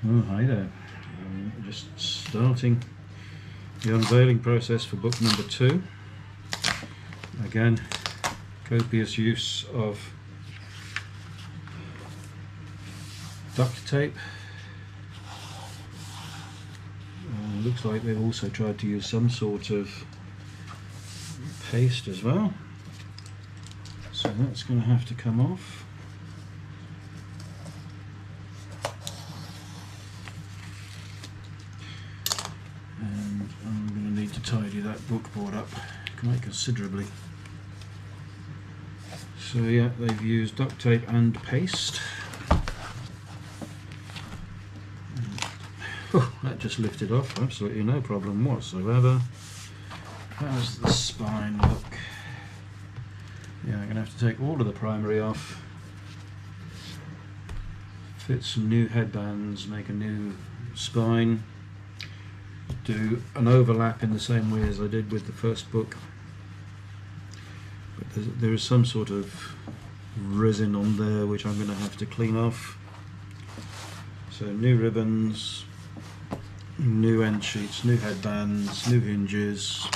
Oh, hi there. Just starting the unveiling process for book number 2. Again, copious use of duct tape. Looks like they've also tried to use some sort of paste as well. So that's going to have to come off. And I'm going to need to tidy that book board up quite considerably. So yeah, they've used duct tape and paste. Oh, that just lifted off, absolutely no problem whatsoever. How's the spine look? Yeah, I'm going to have to take all of the primary off, fit some new headbands, make a new spine, do an overlap in the same way as I did with the first book. But there is some sort of resin on there which I'm going to have to clean off. So new ribbons, new end sheets, new headbands, new hinges.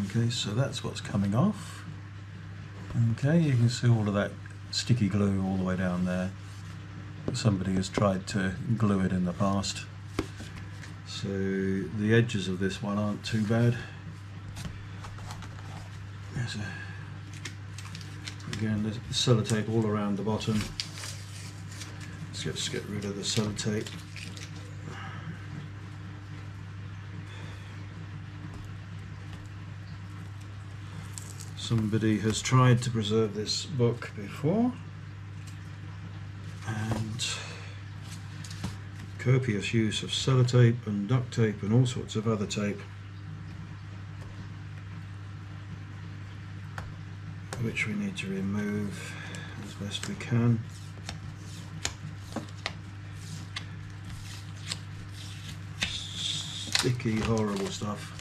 Okay, so that's what's coming off. Okay, you can see all of that sticky glue all the way down there. Somebody has tried to glue it in the past. So the edges of this one aren't too bad. Again, there's sellotape all around the bottom. Let's get rid of the sellotape. Somebody has tried to preserve this book before, and copious use of sellotape and duct tape and all sorts of other tape, which we need to remove as best we can. Sticky, horrible stuff.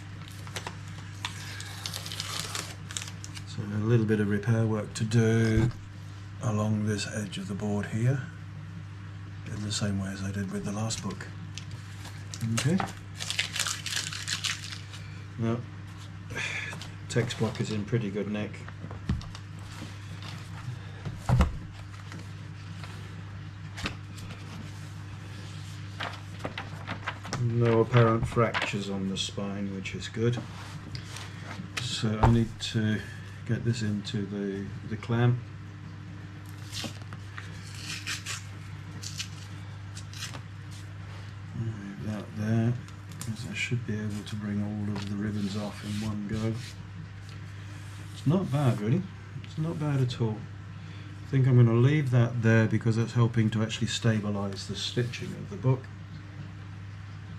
So a little bit of repair work to do along this edge of the board here, in the same way as I did with the last book. Okay. Now, text block is in pretty good nick. No apparent fractures on the spine, which is good. So I need to get this into the clamp. Move that there, because I should be able to bring all of the ribbons off in one go. It's not bad really, it's not bad at all. I think I'm going to leave that there because that's helping to actually stabilise the stitching of the book.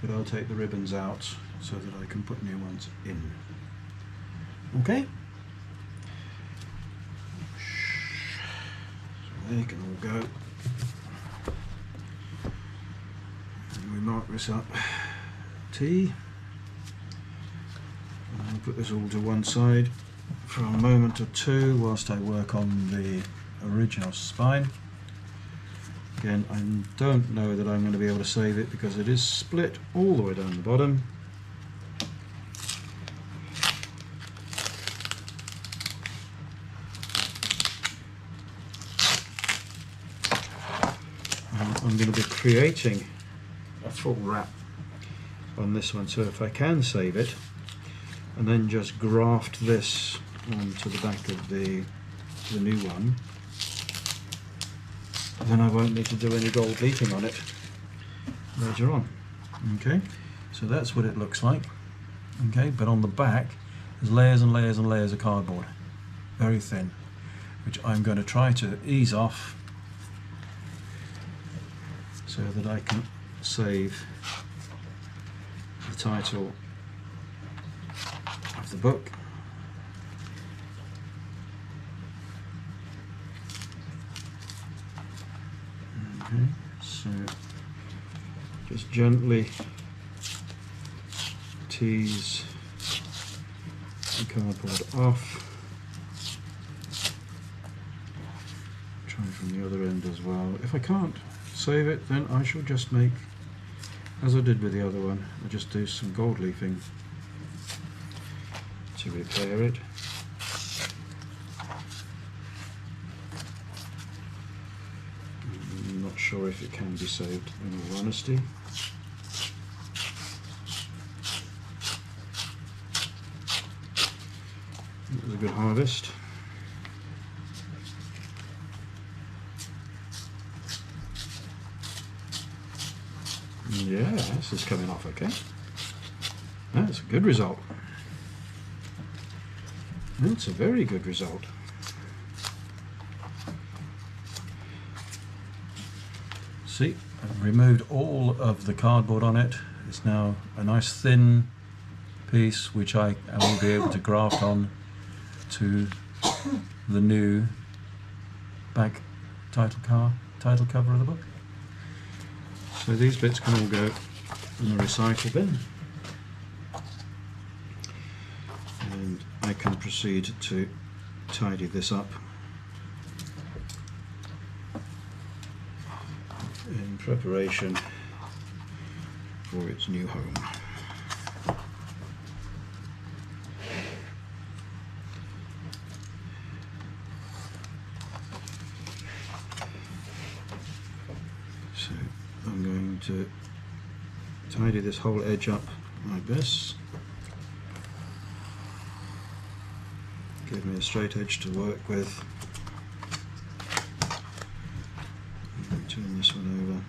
But I'll take the ribbons out so that I can put new ones in. Okay? So they can all go. And we mark this up T. And I'll put this all to one side for a moment or two whilst I work on the original spine. Again, I don't know that I'm going to be able to save it because it is split all the way down the bottom. I'm going to be creating a full wrap on this one, so if I can save it and then just graft this onto the back of the new one, then I won't need to do any gold leafing on it later on. Okay, so that's what it looks like. Okay, but on the back there's layers and layers and layers of cardboard, very thin, which I'm going to try to ease off so that I can save the title of the book. Okay, so just gently tease the cardboard off. Try from the other end as well. If I can't save it, then I shall just make, as I did with the other one, I'll just do some gold leafing to repair it. I'm not sure if it can be saved, in all honesty. It was a good harvest. Yeah, this is coming off okay. That's a good result. That's a very good result. See, I've removed all of the cardboard on it. It's now a nice thin piece which I will be able to graft on to the new back title cover of the book. So these bits can all go in the recycle bin, and I can proceed to tidy this up in preparation for its new home. So I'm going to tidy this whole edge up like this. Give me a straight edge to work with. Turn this one over.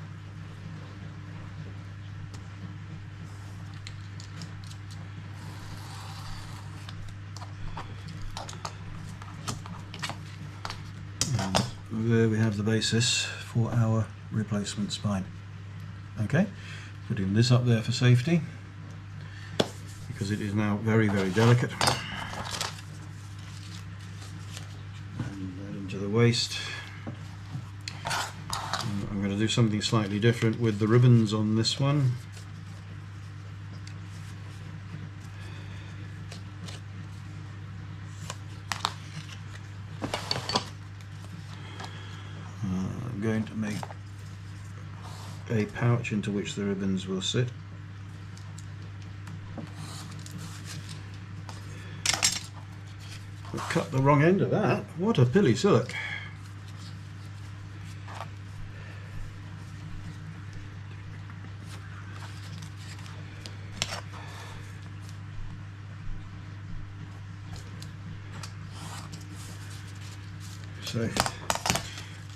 And there we have the basis for our replacement spine. Okay, putting this up there for safety because it is now very, very delicate. And that into the waste. And I'm going to do something slightly different with the ribbons on this one. I'm going to make a pouch into which the ribbons will sit. I cut the wrong end of that. What a pilly silk. So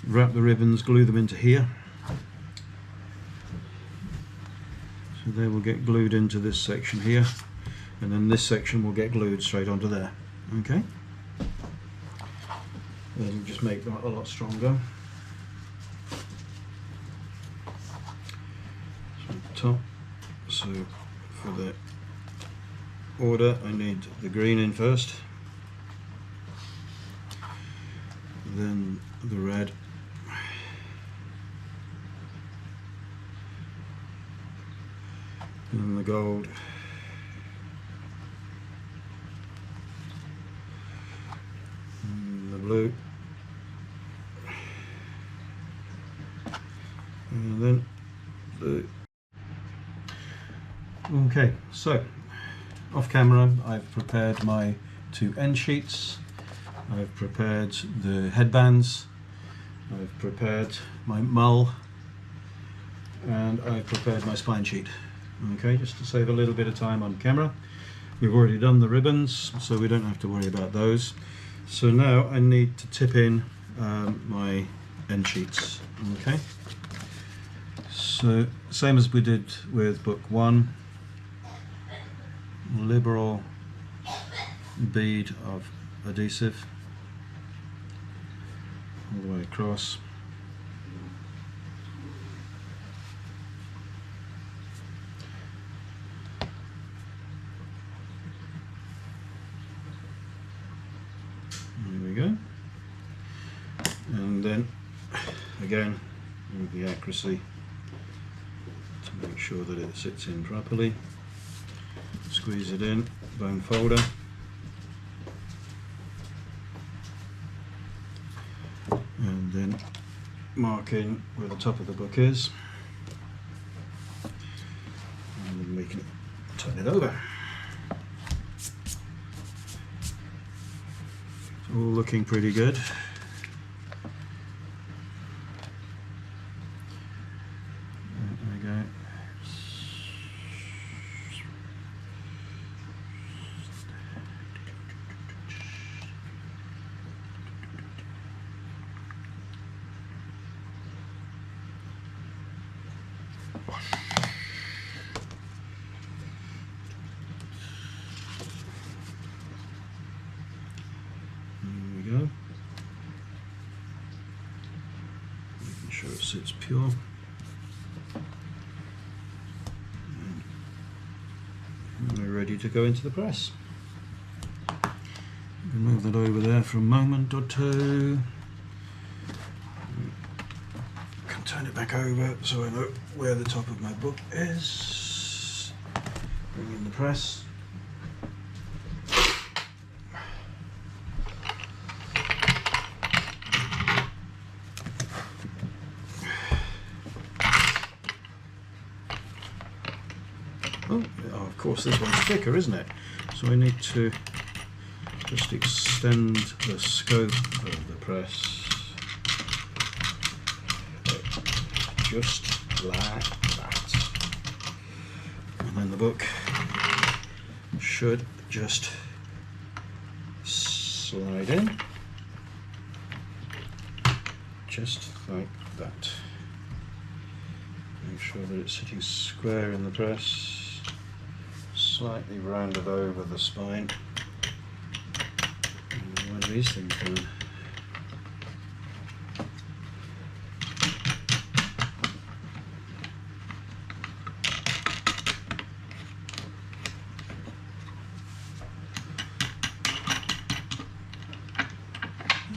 wrap the ribbons, glue them into here. So they will get glued into this section here, and then this section will get glued straight onto there. Okay? Then you just make that a lot stronger. So top. So for the order, I need the green in first, then the red, and the gold, and the blue, and then the... Okay, so off camera I've prepared my two end sheets, I've prepared the headbands, I've prepared my mull, and I've prepared my spine sheet. Okay, just to save a little bit of time on camera. We've already done the ribbons, so we don't have to worry about those. So now I need to tip in my end sheets. Okay, so same as we did with book 1, liberal bead of adhesive all the way across. There we go. And then again with the accuracy to make sure that it sits in properly, squeeze it in, bone folder, and then mark in where the top of the book is, and then we can turn it over. It's all looking pretty good. There we go. Go. Making sure it sits pure. And we're ready to go into the press. Move that over there for a moment or two. Can turn it back over so I know where the top of my book is. Bring in the press. Oh, of course this one's thicker, isn't it? So I need to just extend the scope of the press. Just like that. And then the book should just slide in. Just like that. Make sure that it's sitting square in the press. Slightly rounded over the spine. Where do these things go? What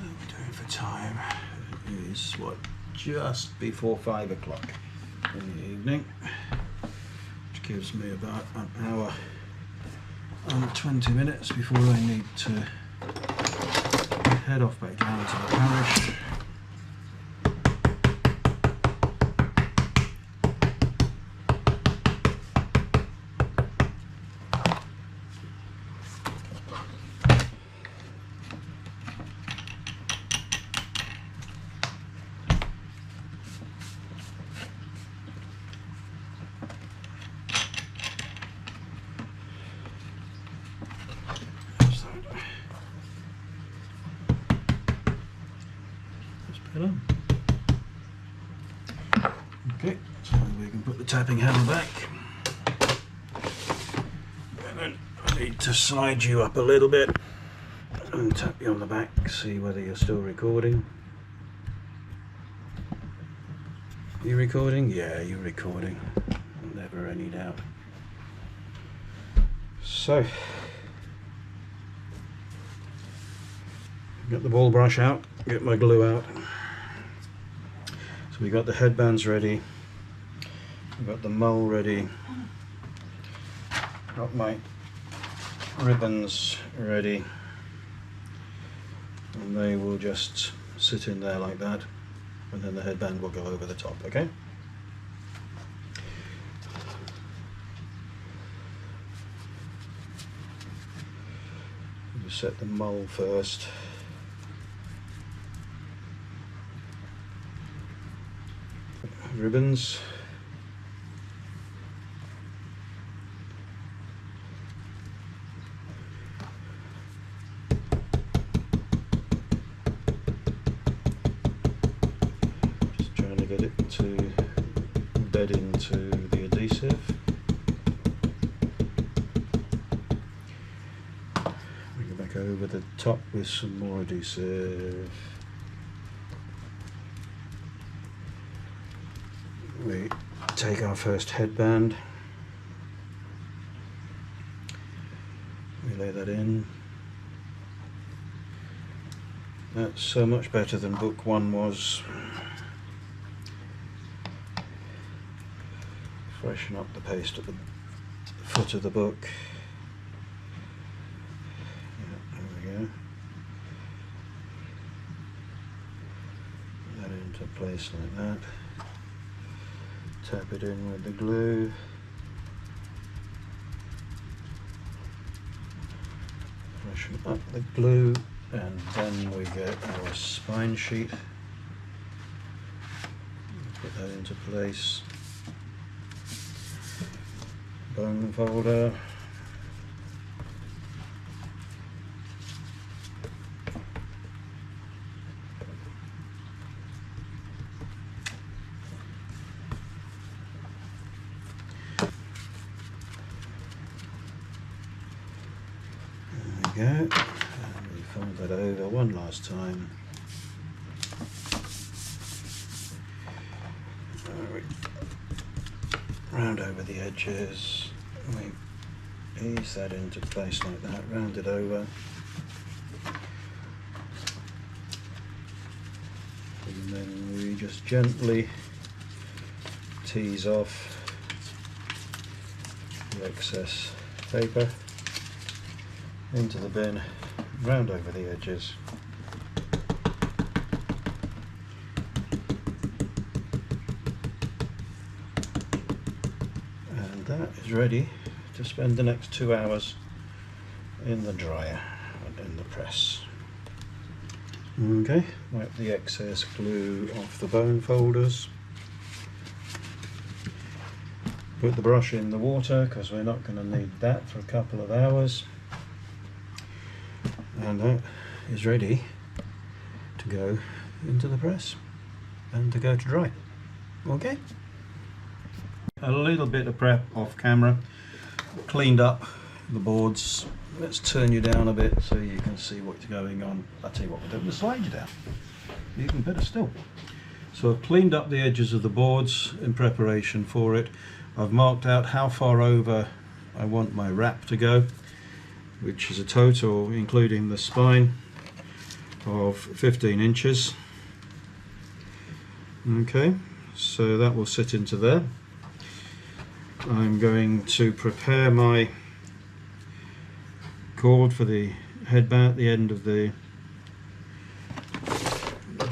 are we doing for time? It is what, just before 5 o'clock in the evening, which gives me about an hour and 20 minutes before I need to head off back down to the parish. Okay, so we can put the tapping handle back, and then I need to slide you up a little bit and tap you on the back, see whether you're still recording. You recording? Yeah, you're recording. Never any doubt. So, get the ball brush out, get my glue out. So we got the headbands ready, we've got the mull ready, got my ribbons ready, and they will just sit in there like that, and then the headband will go over the top, okay? We'll set the mull first. Ribbons. Just trying to get it to bed into the adhesive. We go back over the top with some more adhesive. We take our first headband, we lay that in. That's so much better than book one was. Freshen up the paste at the foot of the book. Yeah, there we go. into place like that. Tap it in with the glue. Freshen up the glue, and then we get our spine sheet. Put that into place. Bone folder. There we go. And we fold that over one last time. Round over the edges, we ease that into place like that, round it over, and then we just gently tease off the excess paper into the bin, round over the edges. That is ready to spend the next 2 hours in the dryer and in the press. Okay, wipe the excess glue off the bone folders. Put the brush in the water because we're not going to need that for a couple of hours. And that is ready to go into the press and to go to dry. Okay. A little bit of prep off camera, cleaned up the boards. Let's turn you down a bit so you can see what's going on. I'll tell you what we'll do, we'll slide you down, even better still. So I've cleaned up the edges of the boards in preparation for it. I've marked out how far over I want my wrap to go, which is a total, including the spine, of 15 inches. Okay, so that will sit into there. I'm going to prepare my cord for the headband, the end of the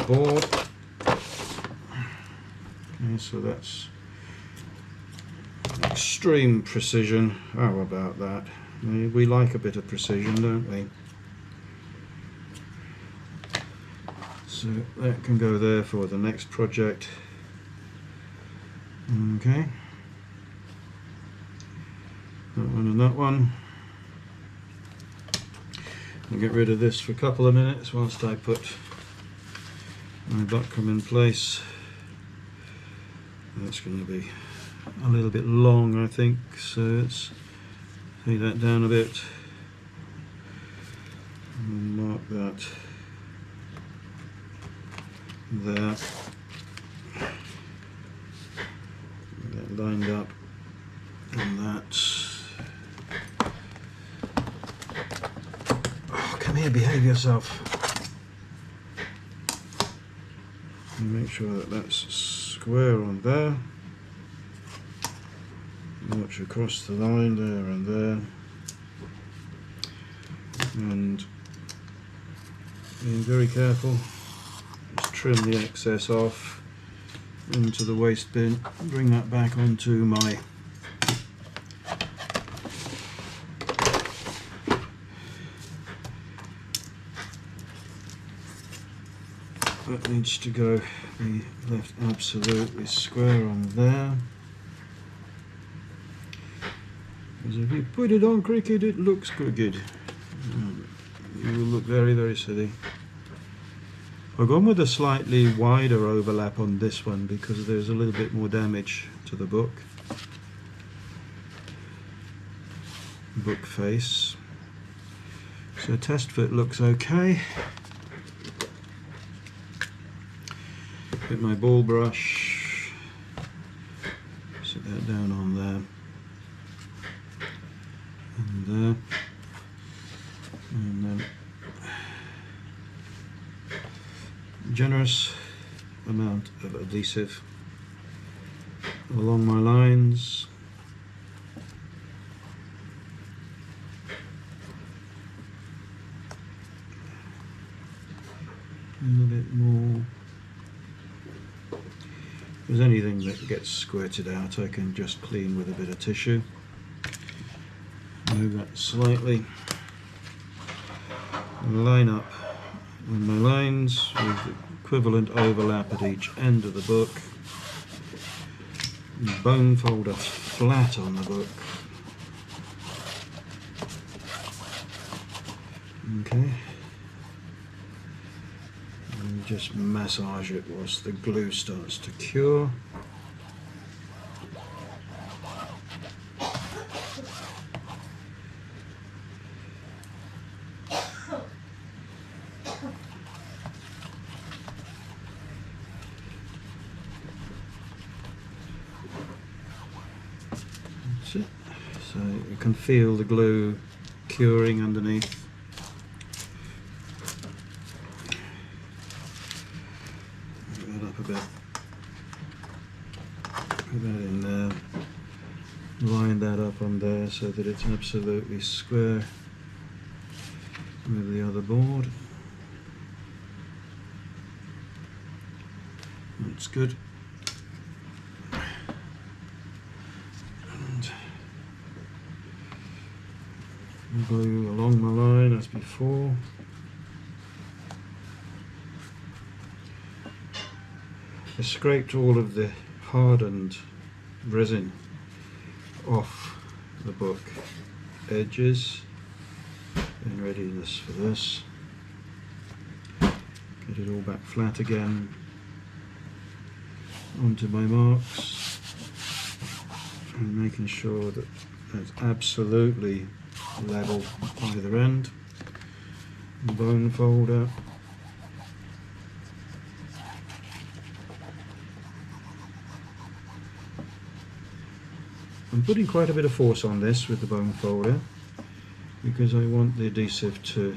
board. Okay, so that's extreme precision. How about that? We like a bit of precision, don't we? So that can go there for the next project. Okay. That one and that one. I'll get rid of this for a couple of minutes whilst I put my buckram in place. That's going to be a little bit long, I think, so let's take that down a bit and mark that there. Get that lined up, and that. Oh, come here, behave yourself. And make sure that that's square on there. Watch across the line there and there, and being very careful, just trim the excess off into the waste bin, bring that back onto my that needs to go, be left absolutely square on there. Because if you put it on crooked, it looks crooked. You will look very, very silly. I've gone with a slightly wider overlap on this one because there's a little bit more damage to the book face. So test fit looks okay. Get my ball brush, sit that down on there. And there, and then generous amount of adhesive along my lines. A little bit more there's anything that gets squirted out, I can just clean with a bit of tissue. Move that slightly. Line up with my lines with equivalent overlap at each end of the book. Bone folder flat on the book. Okay. And just massage it whilst the glue starts to cure. That's it. So you can feel the glue curing underneath. A bit. Put that in there. Line that up on there so that it's absolutely square with the other board. That's good. And glue along my line as before. I scraped all of the hardened resin off the book edges in readiness for this. Get it all back flat again onto my marks and making sure that it's absolutely level either end. Bone folder. I'm putting quite a bit of force on this with the bone folder because I want the adhesive to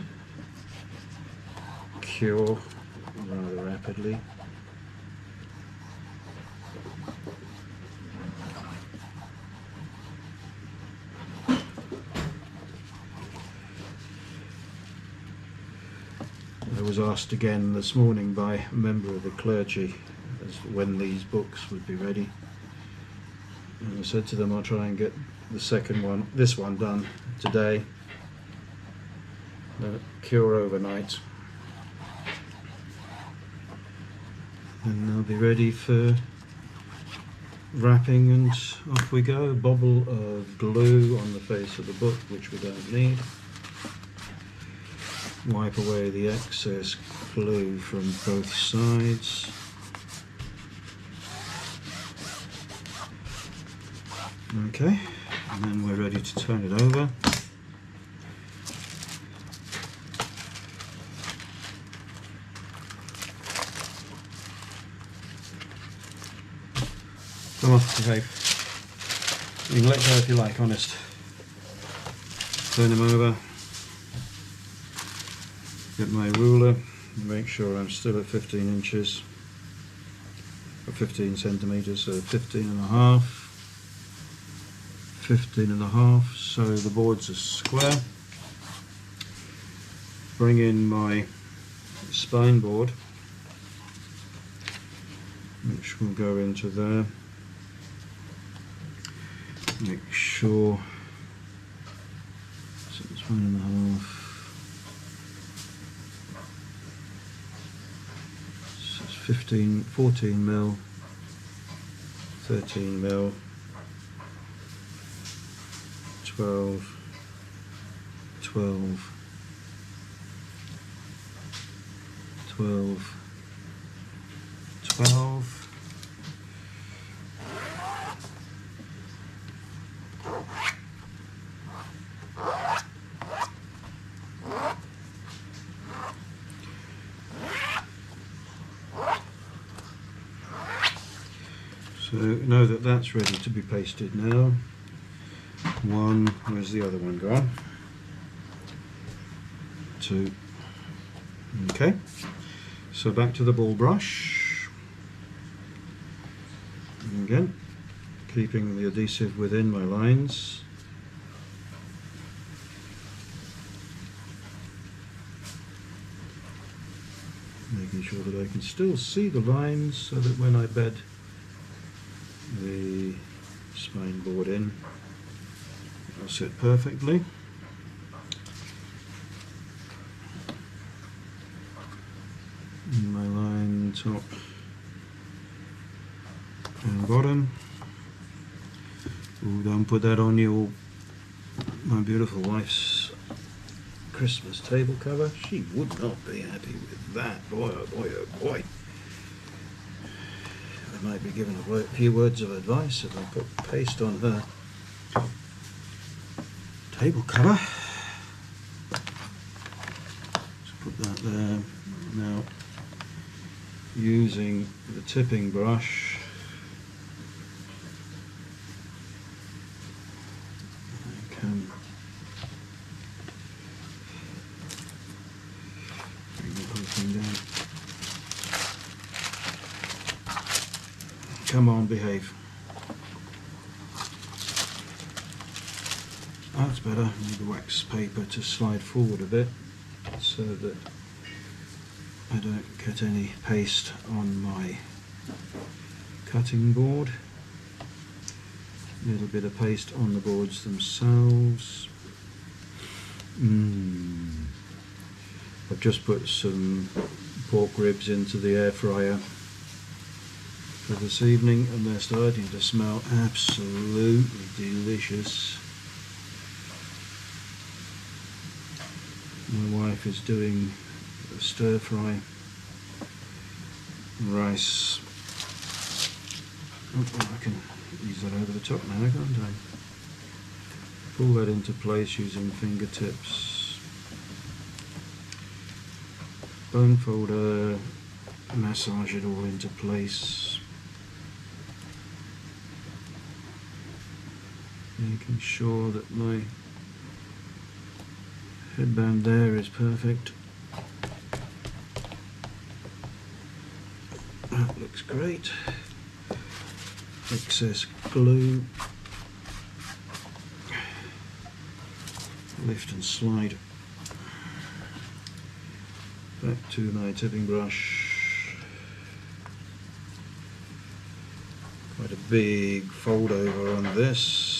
cure rather rapidly. I was asked again this morning by a member of the clergy as to when these books would be ready. And I said to them, I'll try and get the second one, this one, done today. Cure overnight. And they'll be ready for wrapping, and off we go. A bobble of glue on the face of the book, which we don't need. Wipe away the excess glue from both sides. Okay, and then we're ready to turn it over. Come on, behave. You can let go if you like, honest. Turn them over. Get my ruler, make sure I'm still at 15 inches, or 15 centimeters, so 15 and a half. 15 and a half, so the boards are square. Bring in my spine board, which will go into there. Make sure, so it's 1.5. So it's 15, 14 mil, 13 mil. 12, 12, 12, 12. So know that that's ready to be pasted now. One, where's the other one gone? Two. Okay, so back to the ball brush. And again, keeping the adhesive within my lines. Making sure that I can still see the lines so that when I bed the spine board in. It'll sit perfectly. My line top and bottom. Ooh, don't put that on my beautiful wife's Christmas table cover. She would not be happy with that. Boy, oh boy, oh boy. I might be given a few words of advice if I put paste on her table cover. Just put that there. Now, using the tipping brush, I can bring the whole thing down. Come on, behave. That's better. I need the wax paper to slide forward a bit so that I don't get any paste on my cutting board. A little bit of paste on the boards themselves. I've just put some pork ribs into the air fryer for this evening and they're starting to smell absolutely delicious. My wife is doing a stir fry rice. Oh, I can use that over the top now, can't I? Pull that into place using fingertips. Bone folder, massage it all into place. Making sure that my headband there is perfect. That looks great. Excess glue. Lift and slide back to my tipping brush. Quite a big fold over on this.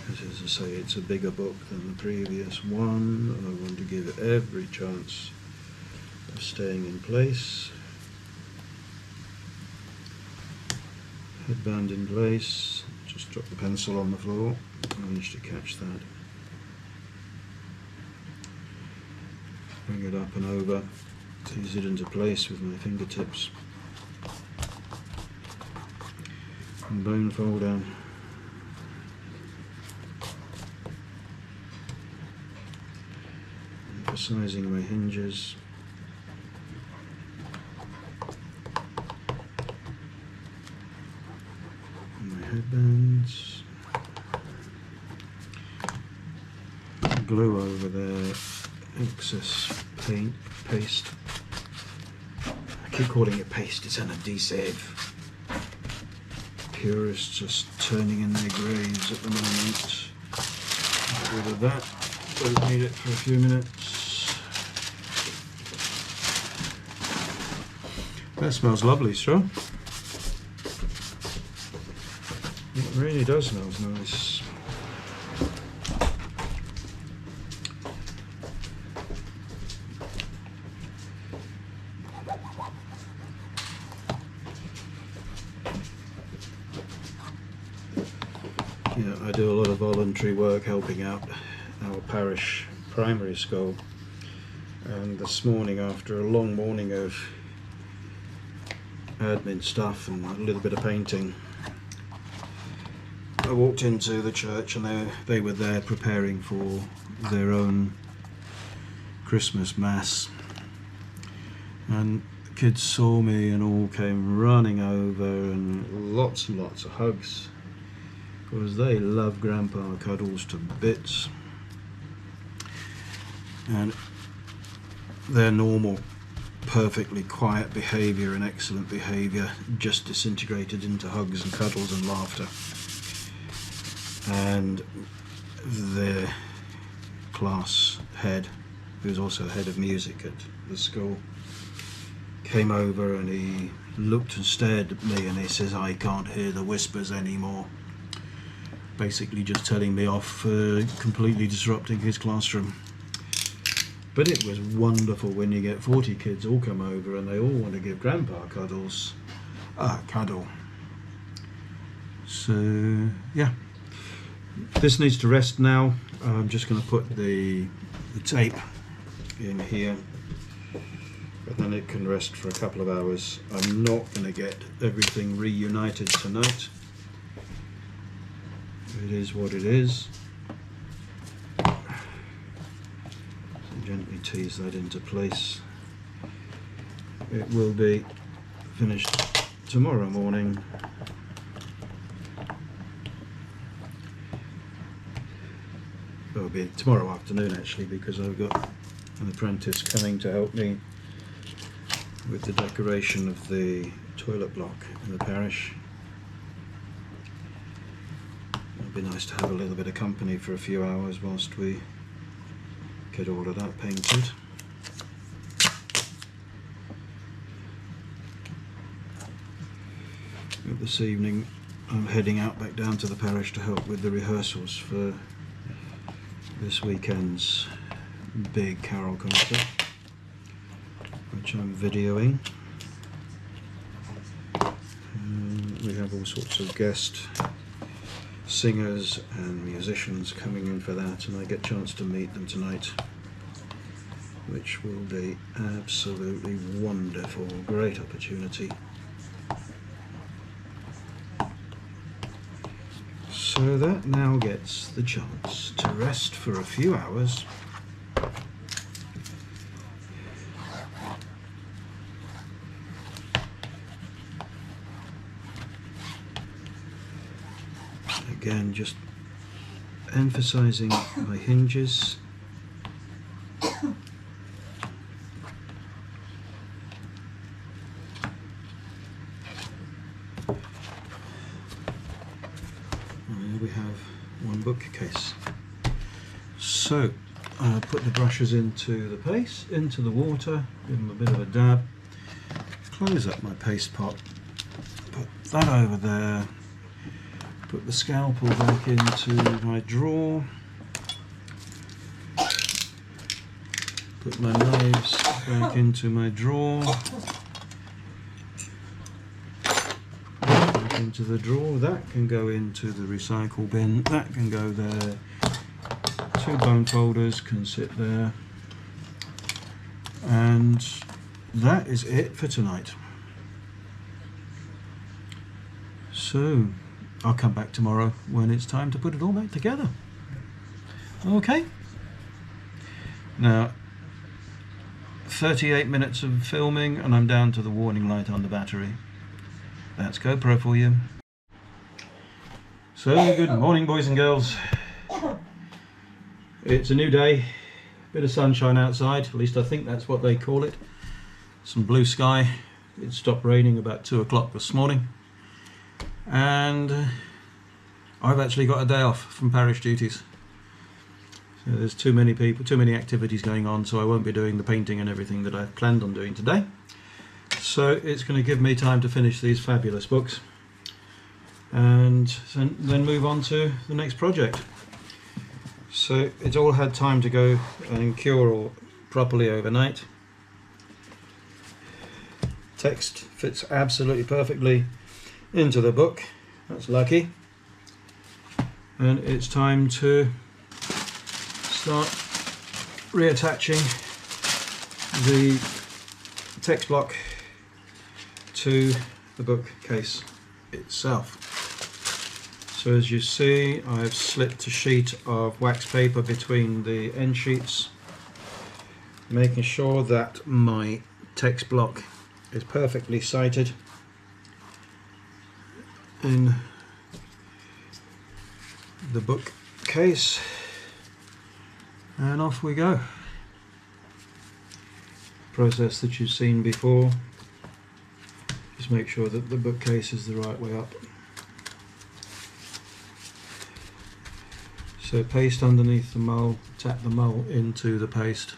As I say, it's a bigger book than the previous one. I want to give it every chance of staying in place. Headband in place. Just drop the pencil on the floor. Managed to catch that. Bring it up and over. Tease it into place with my fingertips. And bone folder. Emphasizing my hinges. And my headbands. Glue over there. Excess paste. I keep calling it paste, it's an adhesive. Purists just turning in their graves at the moment. Get rid of that. Don't need it for a few minutes. That smells lovely, straw. It really does smell nice. Yeah, I do a lot of voluntary work helping out our parish primary school, and this morning, after a long morning of admin stuff and a little bit of painting, I walked into the church and they were there preparing for their own Christmas Mass, and the kids saw me and all came running over, and lots of hugs, because they love Grandpa Cuddles to bits. And their normal, perfectly quiet behaviour and excellent behaviour just disintegrated into hugs and cuddles and laughter. And their class head, who's also head of music at the school, came over and he looked and stared at me and he says, "I can't hear the whispers anymore." Basically just telling me off for completely disrupting his classroom. But it was wonderful when you get 40 kids all come over and they all want to give grandpa cuddles. Cuddle. So yeah, this needs to rest now. I'm just going to put the tape in here, but then it can rest for a couple of hours. I'm not going to get everything reunited tonight. It is what it is. So gently tease that into place. It will be finished tomorrow morning. It'll be tomorrow afternoon actually, because I've got an apprentice coming to help me with the decoration of the toilet block in the parish. It'd be nice to have a little bit of company for a few hours whilst we get all of that painted. But this evening I'm heading out back down to the parish to help with the rehearsals for this weekend's big carol concert, which I'm videoing. We have all sorts of guest singers and musicians coming in for that, and I get a chance to meet them tonight, which will be absolutely wonderful. Great opportunity. So that now gets the chance to rest for a few hours. Again, just emphasizing my hinges. We have one bookcase. So I put the brushes into the paste, into the water, give them a bit of a dab, close up my paste pot, put that over there, put the scalpel back into my drawer, put my knives back into my drawer, into the drawer. That can go into the recycle bin, that can go there. Two bone folders can sit there, and that is it for tonight. So I'll come back tomorrow when it's time to put it all back together. Okay, now 38 minutes of filming and I'm down to the warning light on the battery. That's GoPro for you. So good morning, boys and girls. It's a new day, bit of sunshine outside, at least I think that's what they call it. Some blue sky. It stopped raining about 2 o'clock this morning, and I've actually got a day off from parish duties. So there's too many people, too many activities going on, so I won't be doing the painting and everything that I planned on doing today. So it's going to give me time to finish these fabulous books and then move on to the next project. So it's all had time to go and cure all properly overnight. Text fits absolutely perfectly into the book. That's lucky. And it's time to start reattaching the text block to the bookcase itself. So as you see, I've slipped a sheet of wax paper between the end sheets, making sure that my text block is perfectly sighted in the bookcase, and off we go. Process that you've seen before. Just make sure that the bookcase is the right way up. So paste underneath the mull, tap the mull into the paste.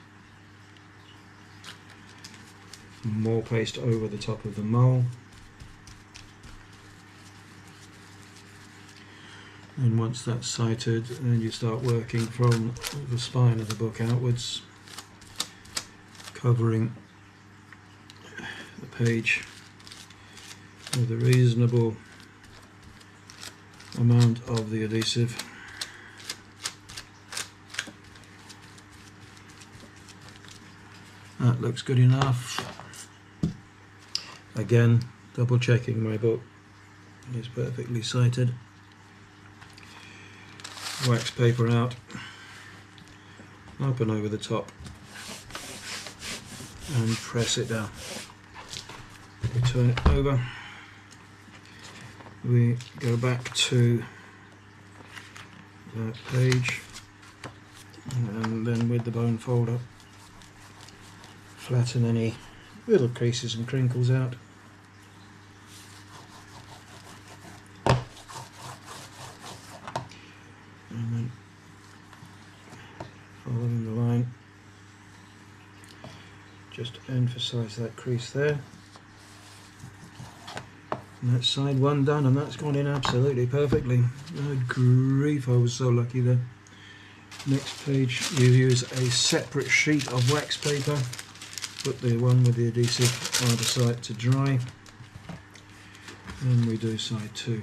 more paste over the top of the mole. And once that's sighted, then you start working from the spine of the book outwards, covering the page with a reasonable amount of the adhesive. That looks good enough. Again, double checking my book is perfectly sighted. Wax paper out, up and over the top, and press it down. We turn it over, we go back to that page, and then with the bone folder flatten any little creases and crinkles out. And then following the line, just emphasize that crease there. And that's side one done, and that's gone in absolutely perfectly. Good grief, I was so lucky there. Next page, you use a separate sheet of wax paper. Put the one with the adhesive either side to dry, and we do side two.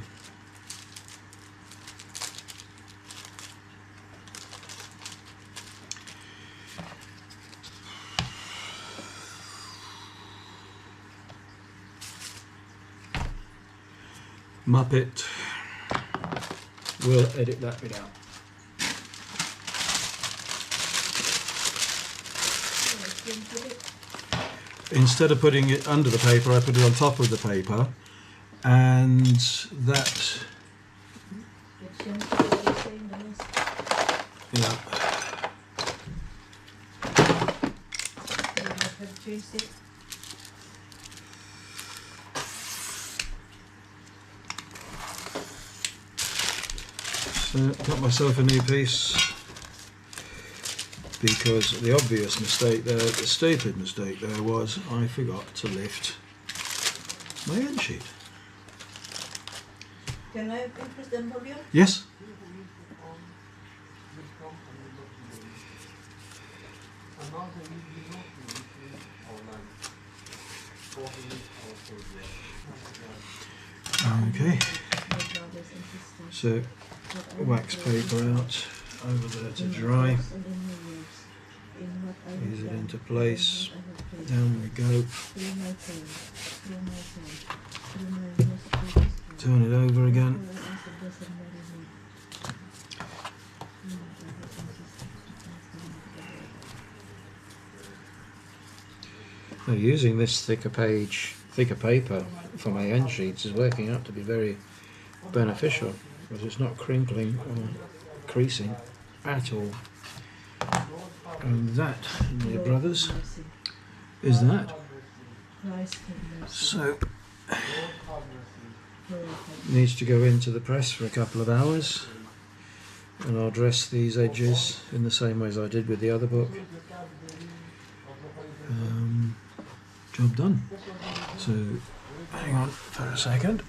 Muppet, we'll edit that bit out. Instead of putting it under the paper, I put it on top of the paper, and that, yeah. So, got myself a new piece, because the obvious mistake there, the stupid mistake there was I forgot to lift my end sheet. Can I increase the volume? Yes. Okay. So wax paper out over there to dry. Ease it into place. Down we go. Turn it over again. Now, using this thicker paper for my end sheets is working out to be very beneficial, because it's not crinkling or creasing at all. And that, dear brothers, is that. So, needs to go into the press for a couple of hours, and I'll dress these edges in the same way as I did with the other book. Job done. So, hang on for a second.